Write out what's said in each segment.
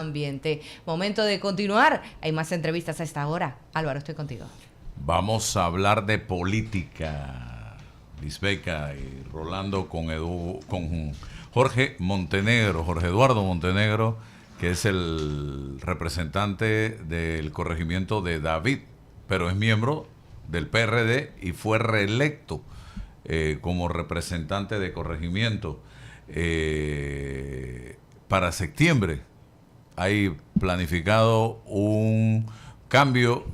ambiente. Momento de continuar. Hay más entrevistas a esta hora. Álvaro, estoy contigo. Vamos a hablar de política, Lisbeca y Rolando, con Jorge Montenegro, Jorge Eduardo Montenegro, que es el representante del corregimiento de David, pero es miembro del PRD y fue reelecto como representante de corregimiento. Para septiembre hay planificado un cambio,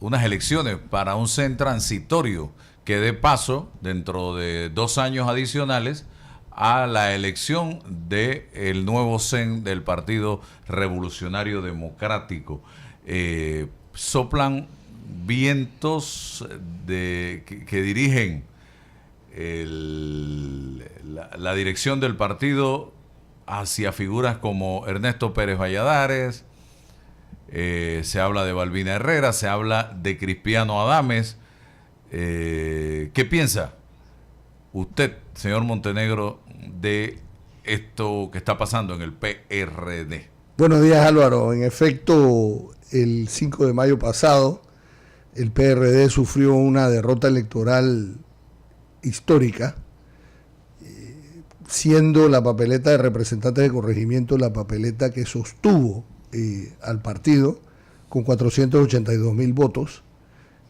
unas elecciones para un CEN transitorio que dé paso dentro de 2 años adicionales a la elección del nuevo CEN del Partido Revolucionario Democrático. Soplan vientos que dirigen la dirección del partido hacia figuras como Ernesto Pérez Valladares, se habla de Balbina Herrera, se habla de Cristiano Adames. ¿Qué piensa usted, señor Montenegro, de esto que está pasando en el PRD? Buenos días, Álvaro. En efecto, el 5 de mayo pasado, el PRD sufrió una derrota electoral histórica, siendo la papeleta de representantes de corregimiento la papeleta que sostuvo al partido con 482.000 votos,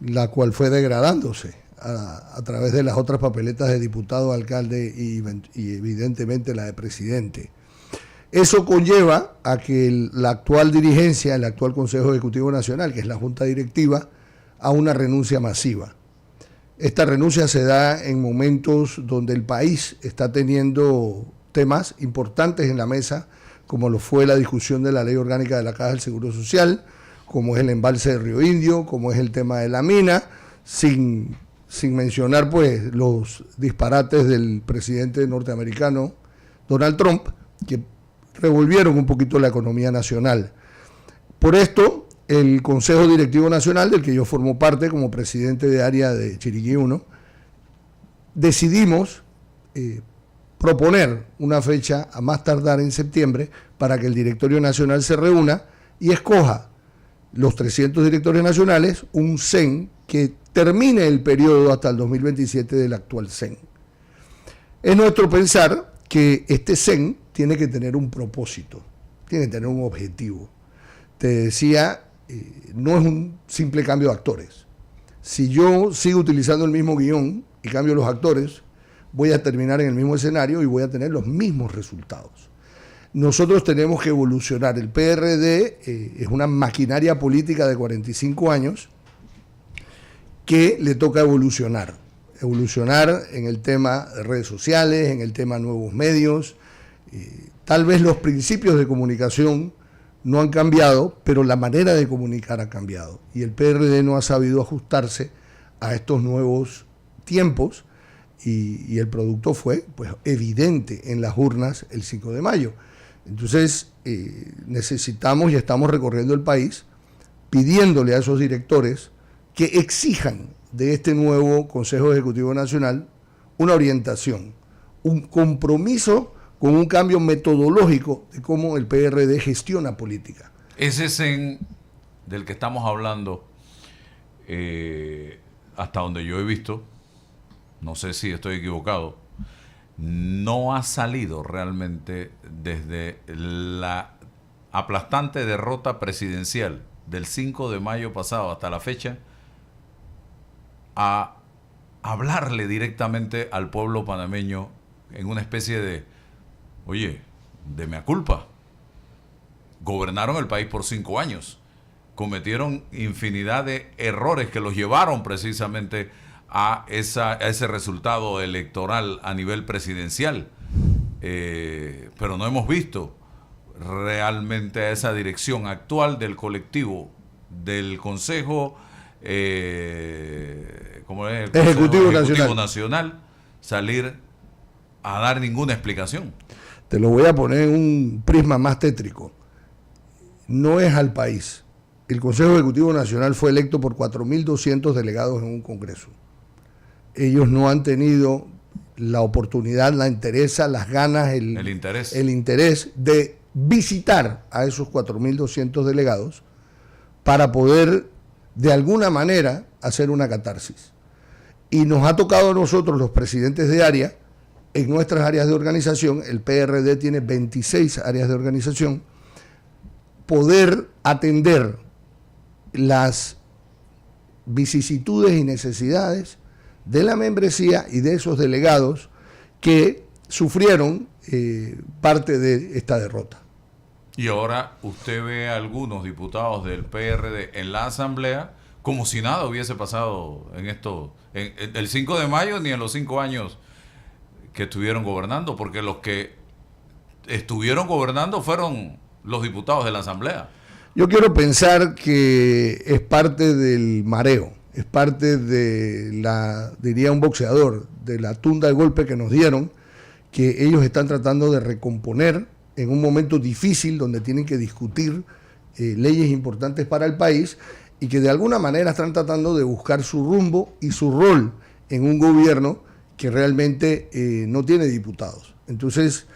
la cual fue degradándose a través de las otras papeletas de diputado, alcalde y evidentemente la de presidente. Eso conlleva a que la actual dirigencia, el actual Consejo Ejecutivo Nacional, que es la Junta Directiva, a una renuncia masiva. Esta renuncia se da en momentos donde el país está teniendo temas importantes en la mesa, como lo fue la discusión de la Ley Orgánica de la Caja del Seguro Social, como es el embalse de Río Indio, como es el tema de la mina, sin mencionar pues los disparates del presidente norteamericano Donald Trump, que revolvieron un poquito la economía nacional. Por esto, el Consejo Directivo Nacional, del que yo formo parte como presidente de área de Chiriquí 1, decidimos proponer una fecha a más tardar en septiembre para que el Directorio Nacional se reúna y escoja los 300 directores nacionales, un CEN que termine el periodo hasta el 2027 del actual CEN. Es nuestro pensar que este CEN tiene que tener un propósito, tiene que tener un objetivo. Te decía, no es un simple cambio de actores. Si yo sigo utilizando el mismo guión y cambio los actores, voy a terminar en el mismo escenario y voy a tener los mismos resultados. Nosotros tenemos que evolucionar. El PRD es una maquinaria política de 45 años que le toca evolucionar. Evolucionar en el tema de redes sociales, en el tema nuevos medios. Tal vez los principios de comunicación no han cambiado, pero la manera de comunicar ha cambiado. Y el PRD no ha sabido ajustarse a estos nuevos tiempos y el producto fue pues, evidente en las urnas el 5 de mayo. Entonces necesitamos y estamos recorriendo el país pidiéndole a esos directores que exijan de este nuevo Consejo Ejecutivo Nacional una orientación, un compromiso con un cambio metodológico de cómo el PRD gestiona política. Ese CEN del que estamos hablando, hasta donde yo he visto, no sé si estoy equivocado, no ha salido realmente desde la aplastante derrota presidencial del 5 de mayo pasado hasta la fecha a hablarle directamente al pueblo panameño en una especie de, oye, de mea culpa. Gobernaron el país por 5 años, cometieron infinidad de errores que los llevaron precisamente a ese resultado electoral a nivel presidencial, pero no hemos visto realmente a esa dirección actual del colectivo del Consejo como es el Ejecutivo Nacional salir a dar ninguna explicación. Te lo voy a poner en un prisma más tétrico. No es al país. El Consejo Ejecutivo Nacional fue electo por 4.200 delegados en un congreso. Ellos no han tenido la oportunidad, la entereza, las ganas, el interés de visitar a esos 4.200 delegados para poder de alguna manera hacer una catarsis. Y nos ha tocado a nosotros, los presidentes de área, en nuestras áreas de organización, el PRD tiene 26 áreas de organización, poder atender las vicisitudes y necesidades de la membresía y de esos delegados que sufrieron parte de esta derrota. Y ahora usted ve a algunos diputados del PRD en la Asamblea como si nada hubiese pasado en esto, el 5 de mayo ni en los 5 años que estuvieron gobernando, porque los que estuvieron gobernando fueron los diputados de la Asamblea. Yo quiero pensar que es parte del mareo, es parte de la, diría un boxeador, de la tunda de golpe que nos dieron, que ellos están tratando de recomponer en un momento difícil donde tienen que discutir leyes importantes para el país y que de alguna manera están tratando de buscar su rumbo y su rol en un gobierno que realmente no tiene diputados. Entonces,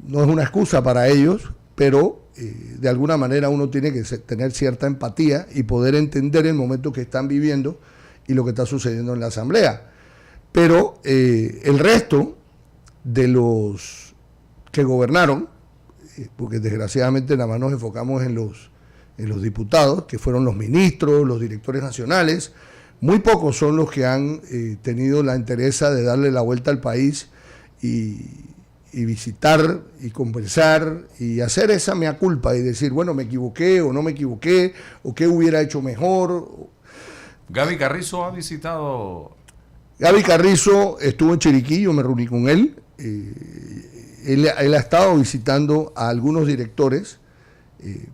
no es una excusa para ellos, pero de alguna manera uno tiene que tener cierta empatía y poder entender el momento que están viviendo y lo que está sucediendo en la Asamblea. Pero el resto de los que gobernaron, porque desgraciadamente nada más nos enfocamos en los diputados, que fueron los ministros, los directores nacionales, muy pocos son los que han tenido la entereza de darle la vuelta al país y visitar y conversar y hacer esa mea culpa y decir, bueno, me equivoqué o no me equivoqué, o qué hubiera hecho mejor. Gaby Carrizo ha visitado... Gaby Carrizo estuvo en Chiriquí, yo me reuní con él. Él ha estado visitando a algunos directores,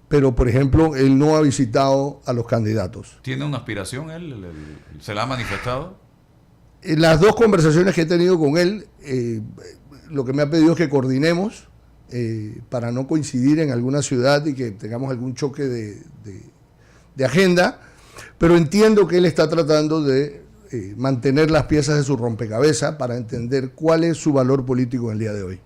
pero por ejemplo, él no ha visitado a los candidatos. ¿Tiene una aspiración él? ¿Se la ha manifestado? En las dos conversaciones que he tenido con él, lo que me ha pedido es que coordinemos para no coincidir en alguna ciudad y que tengamos algún choque de agenda, pero entiendo que él está tratando de mantener las piezas de su rompecabezas para entender cuál es su valor político en el día de hoy.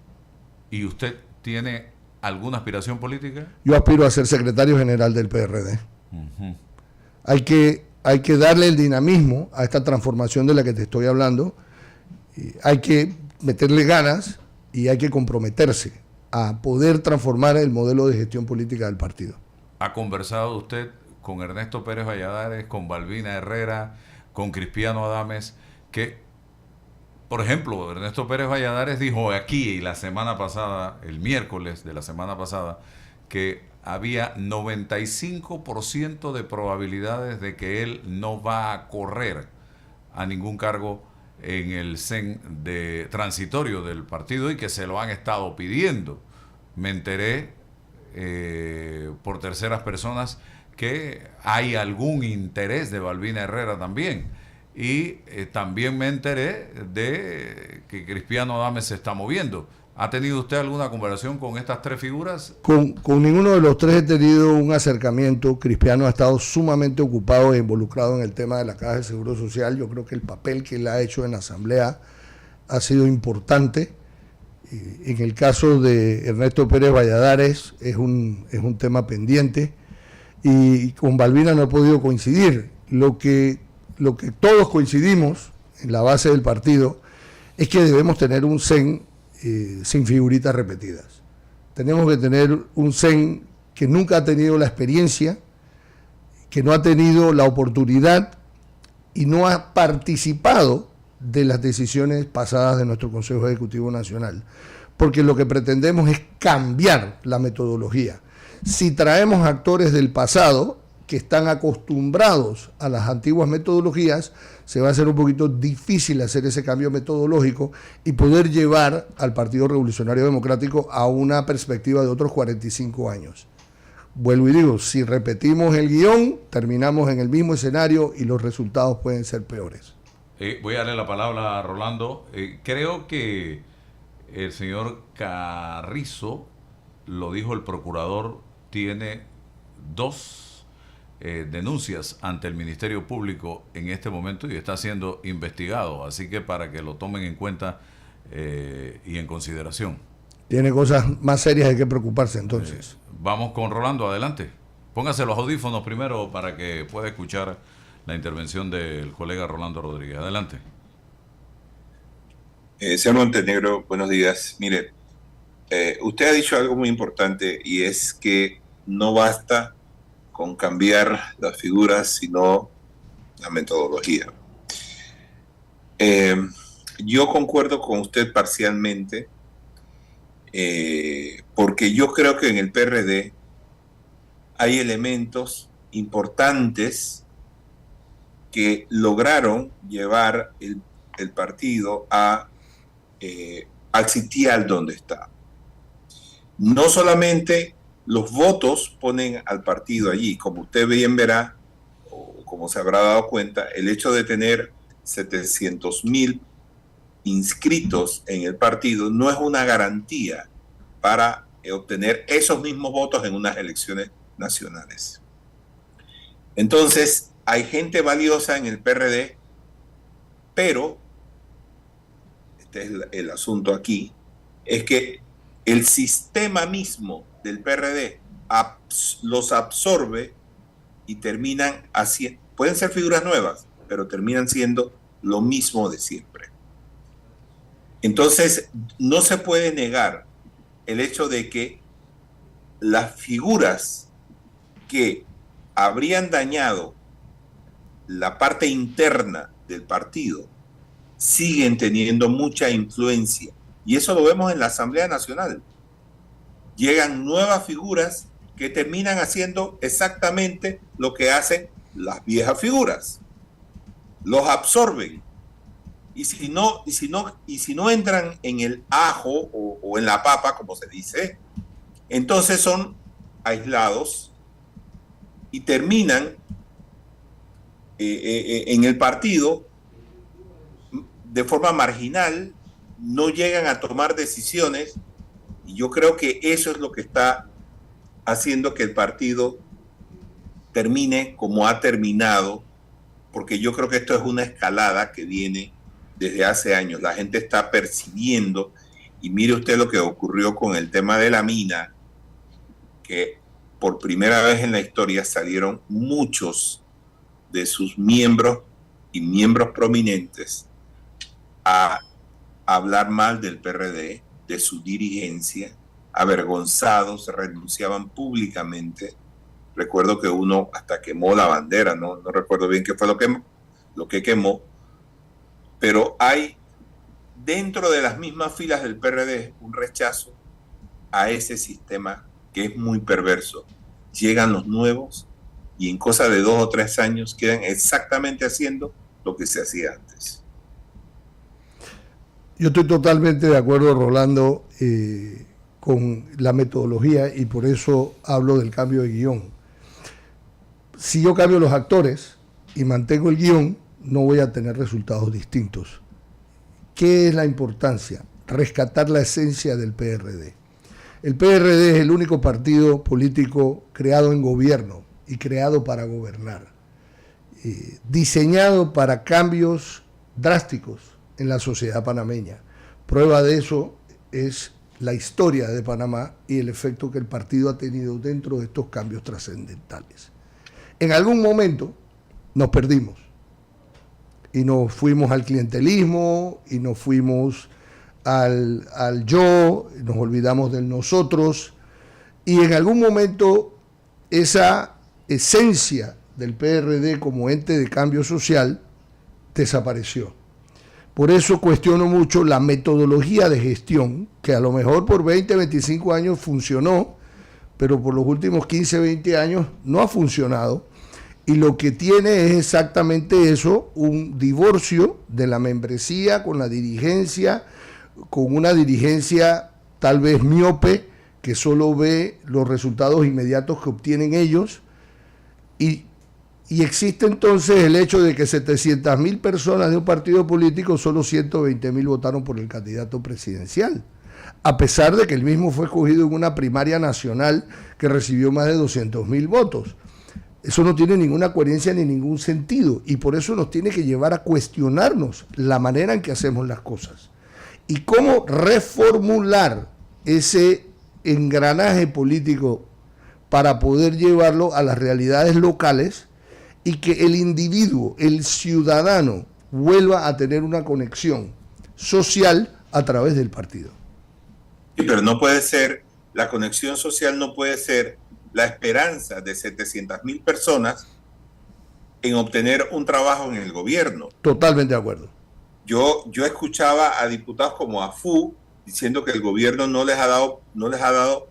¿Y usted tiene alguna aspiración política? Yo aspiro a ser secretario general del PRD. Uh-huh. Hay que darle el dinamismo a esta transformación de la que te estoy hablando. Hay que meterle ganas y hay que comprometerse a poder transformar el modelo de gestión política del partido. ¿Ha conversado usted con Ernesto Pérez Valladares, con Balbina Herrera, con Cristiano Adames, que, por ejemplo, Ernesto Pérez Valladares dijo aquí la semana pasada, el miércoles de la semana pasada, que había 95% de probabilidades de que él no va a correr a ningún cargo en el CEN de transitorio del partido y que se lo han estado pidiendo. Me enteré por terceras personas que hay algún interés de Balbina Herrera también. Y también me enteré de que Cristiano Adames se está moviendo. ¿Ha tenido usted alguna conversación con estas tres figuras? Con ninguno de los tres he tenido un acercamiento. Cristiano ha estado sumamente ocupado e involucrado en el tema de la Caja de Seguro Social. Yo creo que el papel que él ha hecho en la Asamblea ha sido importante. En el caso de Ernesto Pérez Valladares es un tema pendiente. Y con Balbina no he podido coincidir. Lo que todos coincidimos en la base del partido es que debemos tener un CEN sin figuritas repetidas. Tenemos que tener un CEN que nunca ha tenido la experiencia, que no ha tenido la oportunidad y no ha participado de las decisiones pasadas de nuestro Consejo Ejecutivo Nacional, porque lo que pretendemos es cambiar la metodología. Si traemos actores del pasado que están acostumbrados a las antiguas metodologías, se va a hacer un poquito difícil hacer ese cambio metodológico y poder llevar al Partido Revolucionario Democrático a una perspectiva de otros 45 años. Vuelvo y digo, si repetimos el guión, terminamos en el mismo escenario y los resultados pueden ser peores. Voy a darle la palabra a Rolando. Creo que el señor Carrizo, lo dijo el procurador, tiene 2 denuncias ante el Ministerio Público en este momento y está siendo investigado, así que para que lo tomen en cuenta y en consideración. Tiene cosas más serias de que preocuparse entonces. Vamos con Rolando, adelante. Póngase los audífonos primero para que pueda escuchar la intervención del colega Rolando Rodríguez. Adelante. Señor Montenegro, buenos días. Mire, usted ha dicho algo muy importante y es que no basta con cambiar las figuras, sino la metodología. Yo concuerdo con usted parcialmente, porque yo creo que en el PRD hay elementos importantes que lograron llevar el partido al sitial donde está. No solamente los votos ponen al partido allí, como usted bien verá, o como se habrá dado cuenta, el hecho de tener 700,000 inscritos en el partido no es una garantía para obtener esos mismos votos en unas elecciones nacionales. Entonces, hay gente valiosa en el PRD, pero este es el asunto aquí, es que el sistema mismo del PRD los absorbe y terminan haciendo, pueden ser figuras nuevas, pero terminan siendo lo mismo de siempre. Entonces, no se puede negar el hecho de que las figuras que habrían dañado la parte interna del partido siguen teniendo mucha influencia. Y eso lo vemos en la Asamblea Nacional. Llegan nuevas figuras que terminan haciendo exactamente lo que hacen las viejas figuras. Los absorben. Y si no entran en el ajo o en la papa, como se dice, entonces son aislados y terminan en el partido de forma marginal, no llegan a tomar decisiones, y yo creo que eso es lo que está haciendo que el partido termine como ha terminado, porque yo creo que esto es una escalada que viene desde hace años. La gente está percibiendo, y mire usted lo que ocurrió con el tema de la mina, que por primera vez en la historia salieron muchos de sus miembros y miembros prominentes a hablar mal del PRD, de su dirigencia, avergonzados, renunciaban públicamente. Recuerdo que uno hasta quemó la bandera, no recuerdo bien qué fue lo que quemó, pero hay dentro de las mismas filas del PRD un rechazo a ese sistema que es muy perverso. Llegan los nuevos y en cosa de 2 o 3 años quedan exactamente haciendo lo que se hacía antes. Yo estoy totalmente de acuerdo, Rolando, con la metodología, y por eso hablo del cambio de guión. Si yo cambio los actores y mantengo el guión, no voy a tener resultados distintos. ¿Qué es la importancia? Rescatar la esencia del PRD. El PRD es el único partido político creado en gobierno y creado para gobernar, diseñado para cambios drásticos en la sociedad panameña. Prueba de eso es la historia de Panamá y el efecto que el partido ha tenido dentro de estos cambios trascendentales. En algún momento nos perdimos y nos fuimos al clientelismo y nos fuimos al yo, nos olvidamos del nosotros, y en algún momento esa esencia del PRD como ente de cambio social desapareció. Por eso cuestiono mucho la metodología de gestión, que a lo mejor por 20, 25 años funcionó, pero por los últimos 15, 20 años no ha funcionado. Y lo que tiene es exactamente eso, un divorcio de la membresía con la dirigencia, con una dirigencia tal vez miope, que solo ve los resultados inmediatos que obtienen ellos, y existe entonces el hecho de que 700,000 personas de un partido político, solo 120,000 votaron por el candidato presidencial, a pesar de que el mismo fue escogido en una primaria nacional que recibió más de 200,000 votos. Eso no tiene ninguna coherencia ni ningún sentido, y por eso nos tiene que llevar a cuestionarnos la manera en que hacemos las cosas y cómo reformular ese engranaje político para poder llevarlo a las realidades locales y que el individuo, el ciudadano, vuelva a tener una conexión social a través del partido. Sí, pero no puede ser, la conexión social no puede ser la esperanza de 700.000 personas en obtener un trabajo en el gobierno. Totalmente de acuerdo. Yo escuchaba a diputados como Afu diciendo que el gobierno no les ha dado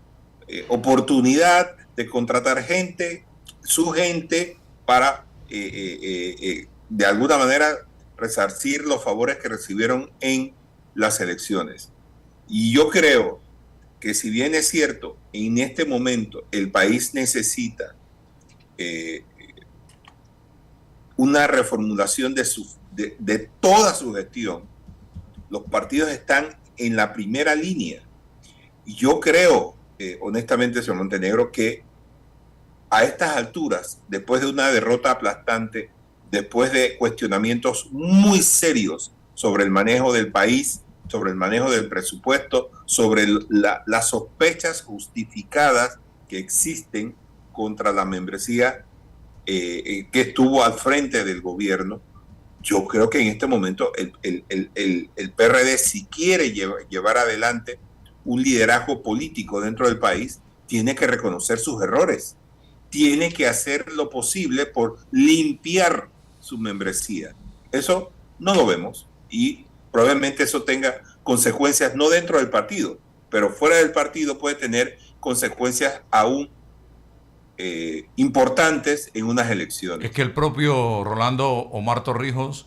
oportunidad de contratar gente, su gente, para de alguna manera resarcir los favores que recibieron en las elecciones. Y yo creo que, si bien es cierto, en este momento el país necesita una reformulación de toda su gestión, los partidos están en la primera línea. Y yo creo, honestamente, señor Montenegro, que a estas alturas, después de una derrota aplastante, después de cuestionamientos muy serios sobre el manejo del país, sobre el manejo del presupuesto, sobre las sospechas justificadas que existen contra la membresía que estuvo al frente del gobierno, yo creo que en este momento el PRD, si quiere llevar adelante un liderazgo político dentro del país, tiene que reconocer sus errores, tiene que hacer lo posible por limpiar su membresía. Eso no lo vemos y probablemente eso tenga consecuencias no dentro del partido, pero fuera del partido puede tener consecuencias aún importantes en unas elecciones. Es que el propio Rolando Omar Torrijos,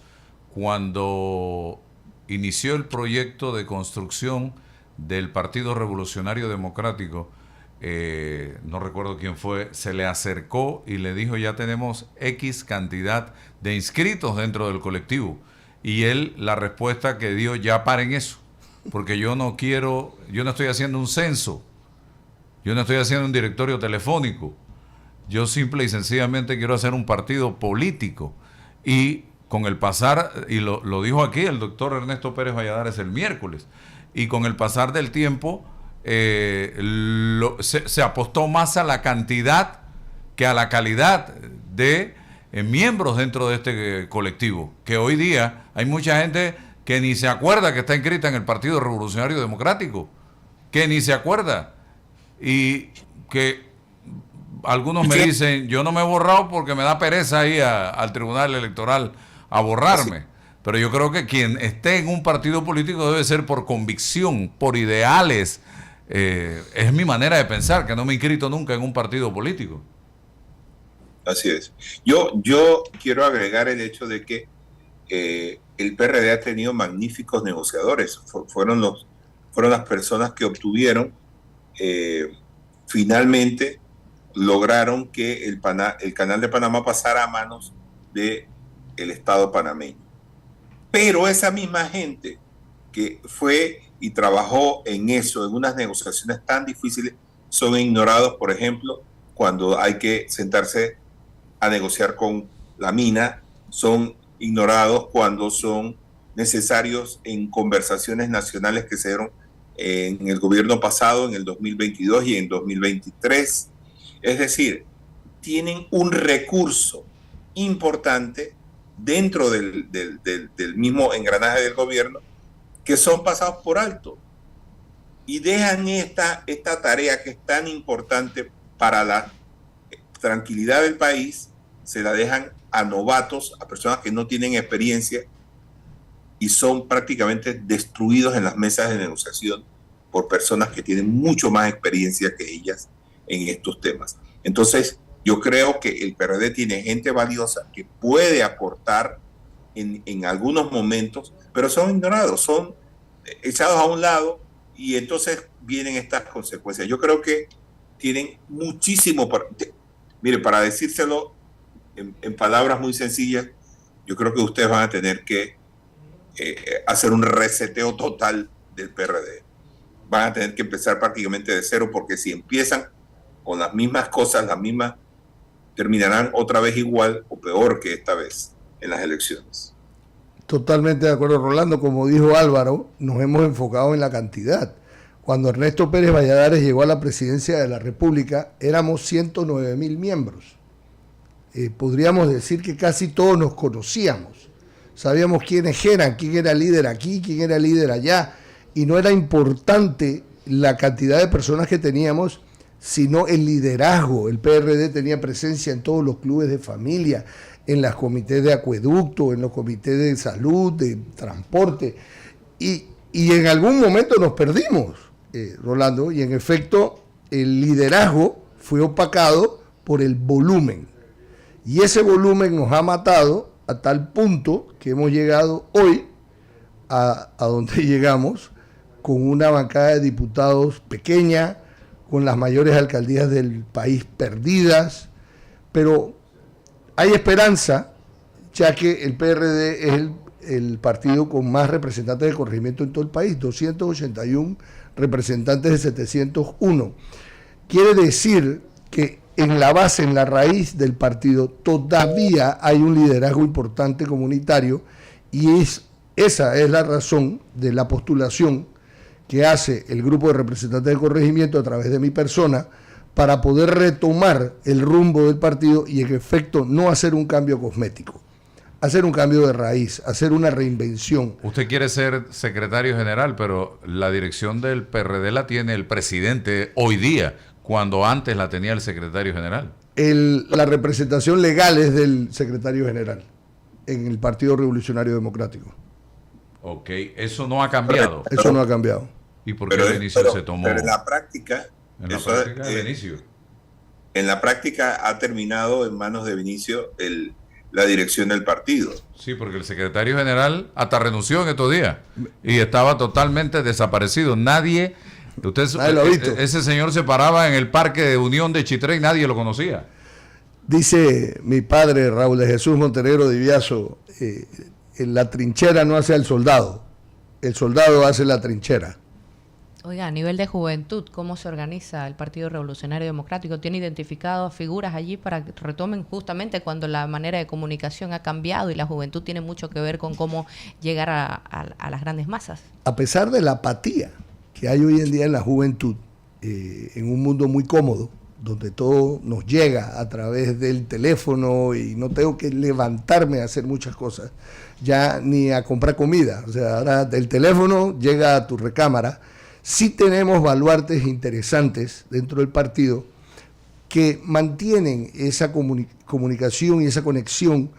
cuando inició el proyecto de construcción del Partido Revolucionario Democrático, no recuerdo quién fue, se le acercó y le dijo: ya tenemos X cantidad de inscritos dentro del colectivo. Y él, la respuesta que dio: ya paren eso, porque yo no estoy haciendo un censo, yo no estoy haciendo un directorio telefónico, yo simple y sencillamente quiero hacer un partido político. Y con el pasar, y lo dijo aquí el doctor Ernesto Pérez Valladares el miércoles, y con el pasar del tiempo se apostó más a la cantidad que a la calidad de miembros dentro de este colectivo, que hoy día hay mucha gente que ni se acuerda que está inscrita en el Partido Revolucionario Democrático, que ni se acuerda, y que algunos me dicen: yo no me he borrado porque me da pereza ir al Tribunal Electoral a borrarme. Pero yo creo que quien esté en un partido político debe ser por convicción, por ideales. Es mi manera de pensar, que no me he inscrito nunca en un partido político. Así es. Yo quiero agregar el hecho de que el PRD ha tenido magníficos negociadores. Fueron las personas que obtuvieron, finalmente lograron que el Canal de Panamá pasara a manos del Estado panameño. Pero esa misma gente que fue y trabajó en eso, en unas negociaciones tan difíciles, son ignorados, por ejemplo, cuando hay que sentarse a negociar con la mina, son ignorados cuando son necesarios en conversaciones nacionales que se dieron en el gobierno pasado, en el 2022 y en 2023. Es decir, tienen un recurso importante dentro del mismo engranaje del gobierno, que son pasados por alto y dejan esta tarea que es tan importante para la tranquilidad del país, se la dejan a novatos, a personas que no tienen experiencia, y son prácticamente destruidos en las mesas de negociación por personas que tienen mucho más experiencia que ellas en estos temas. Entonces, yo creo que el PRD tiene gente valiosa que puede aportar en algunos momentos, pero son ignorados, son echados a un lado, y entonces vienen estas consecuencias. Yo creo que tienen muchísimo. Mire, para decírselo en palabras muy sencillas, yo creo que ustedes van a tener que hacer un reseteo total del PRD. Van a tener que empezar prácticamente de cero, porque si empiezan con las mismas cosas, las mismas, terminarán otra vez igual o peor que esta vez en las elecciones. Totalmente de acuerdo, Rolando. Como dijo Álvaro, nos hemos enfocado en la cantidad. Cuando Ernesto Pérez Valladares llegó a la presidencia de la República, éramos 109.000 miembros. Podríamos decir que casi todos nos conocíamos. Sabíamos quiénes eran, quién era líder aquí, quién era líder allá. Y no era importante la cantidad de personas que teníamos, sino el liderazgo. El PRD tenía presencia en todos los clubes de familia, en los comités de acueducto, en los comités de salud, de transporte. Y en algún momento nos perdimos, Rolando, y en efecto el liderazgo fue opacado por el volumen. Y ese volumen nos ha matado a tal punto que hemos llegado hoy a donde llegamos, con una bancada de diputados pequeña, con las mayores alcaldías del país perdidas, pero hay esperanza, ya que el PRD es el partido con más representantes de corregimiento en todo el país, 281 representantes de 701. Quiere decir que en la base, en la raíz del partido, todavía hay un liderazgo importante comunitario, y esa es la razón de la postulación que hace el grupo de representantes de corregimiento a través de mi persona, para poder retomar el rumbo del partido y en efecto no hacer un cambio cosmético, hacer un cambio de raíz, hacer una reinvención. Usted quiere ser secretario general, pero la dirección del PRD la tiene el presidente hoy día, cuando antes la tenía el secretario general. La representación legal es del secretario general en el Partido Revolucionario Democrático. Ok, eso no ha cambiado. Eso no ha cambiado. ¿Y por qué Benicio se tomó? Pero en la práctica, Benicio. En la práctica ha terminado en manos de Benicio la dirección del partido. Sí, porque el secretario general hasta renunció en estos días y estaba totalmente desaparecido. Nadie lo ha visto. Ese señor se paraba en el Parque de Unión de Chitré y nadie lo conocía. Dice mi padre, Raúl de Jesús Montenegro Diviaso, en la trinchera no hace al soldado, el soldado hace la trinchera. Oiga, a nivel de juventud, ¿cómo se organiza el Partido Revolucionario Democrático? ¿Tiene identificado figuras allí para que retomen justamente cuando la manera de comunicación ha cambiado y la juventud tiene mucho que ver con cómo llegar a las grandes masas? A pesar de la apatía que hay hoy en día en la juventud, en un mundo muy cómodo, donde todo nos llega a través del teléfono y no tengo que levantarme a hacer muchas cosas, ya ni a comprar comida, o sea, ahora el teléfono llega a tu recámara. Sí tenemos baluartes interesantes dentro del partido que mantienen esa comunicación y esa conexión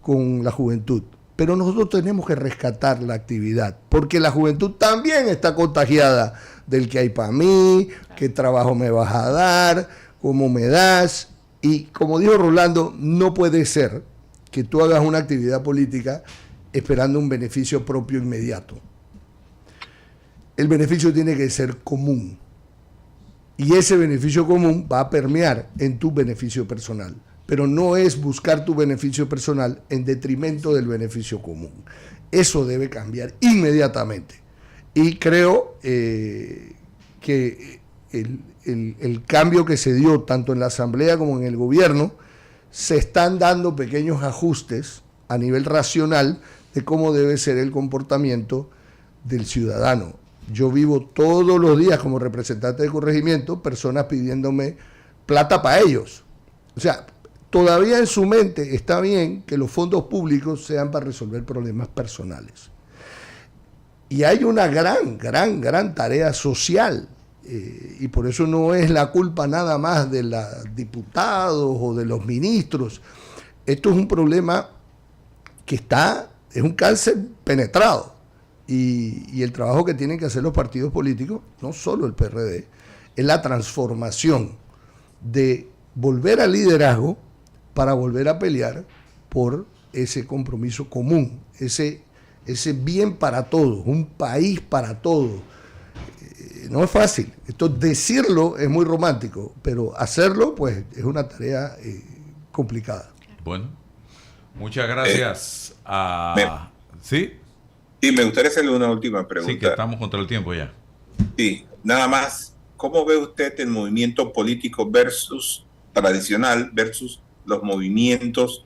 con la juventud. Pero nosotros tenemos que rescatar la actividad, porque la juventud también está contagiada del que hay para mí, qué trabajo me vas a dar, cómo me das. Y como dijo Rolando, no puede ser que tú hagas una actividad política esperando un beneficio propio inmediato. El beneficio tiene que ser común. Y ese beneficio común va a permear en tu beneficio personal. Pero no es buscar tu beneficio personal en detrimento del beneficio común. Eso debe cambiar inmediatamente. Y creo que el cambio que se dio tanto en la Asamblea como en el gobierno, se están dando pequeños ajustes a nivel racional de cómo debe ser el comportamiento del ciudadano. Yo vivo todos los días como representante de corregimiento personas pidiéndome plata para ellos. O sea, todavía en su mente está bien que los fondos públicos sean para resolver problemas personales. Y hay una gran tarea social. Y por eso no es la culpa nada más de los diputados o de los ministros. Esto es un problema que es un cáncer penetrado. Y el trabajo que tienen que hacer los partidos políticos, no solo el PRD, es la transformación de volver al liderazgo para volver a pelear por ese compromiso común, ese bien para todos, un país para todos. No es fácil, esto decirlo es muy romántico, pero hacerlo pues es una tarea complicada. Bueno, muchas gracias. ¿Sí? Sí, me gustaría hacerle una última pregunta. Sí, que estamos contra el tiempo ya. Sí, nada más. ¿Cómo ve usted el movimiento político tradicional versus los movimientos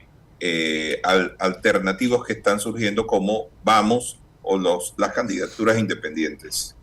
alternativos que están surgiendo como Vamos o las candidaturas independientes?